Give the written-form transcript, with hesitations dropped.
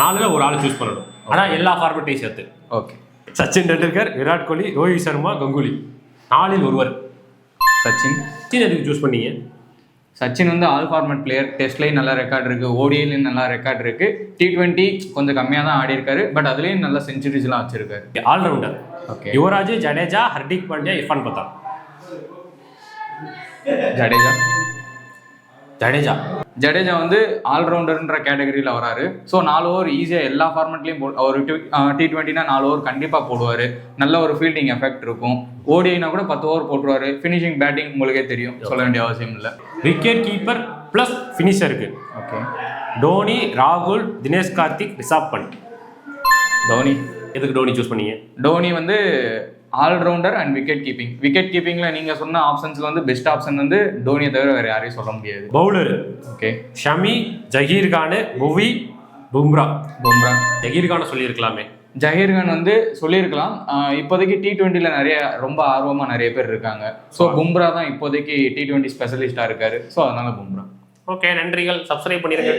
4ல் ஒரு ஆள் சூஸ் பண்ணணும். அதான் எல்லா ஃபார்மேட்டையும் சேர்த்து. ஓகே. சச்சின் டெண்டுல்கர், விராட் கோலி, ரோஹித் சர்மா, கங்குலி 4ல் ஒருவர். சச்சின். சச்சின் எதுக்கு சூஸ் பண்ணீங்க? சச்சின் வந்து ஆல் ஃபார்மேட் பிளேயர். டெஸ்ட்லேயும் நல்ல ரெக்கார்ட் இருக்குது, ஓடிஐலையும் நல்ல ரெக்கார்ட் இருக்குது. T20 கொஞ்சம் கம்மியாக தான் ஆடி இருக்காரு, பட் அதுலேயும் நல்ல செஞ்சுரிஸ்லாம் வச்சிருக்காரு. ஆல்ரவுண்டர். ஓகே. யுவராஜ், ஜடேஜா, ஹர்திக் பாண்டியா, இர்ஃபான் பத்தான். ஜடேஜா வந்து ஆல்ரவுண்டர்ன்ற கேட்டகரியில் வராரு. ஸோ 4 ஓவர் ஈஸியாக எல்லா ஃபார்மெட்லையும் ஒரு T20னா 4 ஓவர் கண்டிப்பாக போடுவார். நல்ல ஒரு ஃபீல்டிங் எஃபெக்ட் இருக்கும். ஓடிஐனா கூட 10 ஓவர் போட்டுருவார். ஃபினிஷிங் பேட்டிங் உங்களுக்கே தெரியும், சொல்ல வேண்டிய அவசியம் இல்லை. விக்கெட் கீப்பர் ப்ளஸ் ஃபினிஷருக்கு. ஓகே. டோனி, ராகுல், தினேஷ் கார்த்திக், ரிஷப் பண்ட். தோனி. எதுக்கு டோனி சூஸ் பண்ணீங்க? டோனி வந்து all rounder and wicket keeping. Wicket கீப்பிங்கில் நீங்கள் சொன்ன ஆப்ஷன்ஸில் வந்து பெஸ்ட் ஆப்ஷன் வந்து டோனியை தவிர வேறு யாரையும் சொல்ல முடியாது. பவுலர். ஓகே. ஷமி, ஜஹீர் கான், புவி, பும்ரா. ஜஹீர் கானை சொல்லியிருக்கலாமே. ஜஹீர் கான் வந்து சொல்லியிருக்கலாம். இப்போதைக்கு T20ல ரொம்ப ஆர்வமாக நிறைய பேர் இருக்காங்க. ஸோ பும்ரா தான் இப்போதைக்கு T20 ஸ்பெஷலிஸ்டாக இருக்காரு. ஸோ அதனால பும்ரா. ஓகே, நன்றிகள். சப்ஸ்கிரைப் பண்ணிருங்க.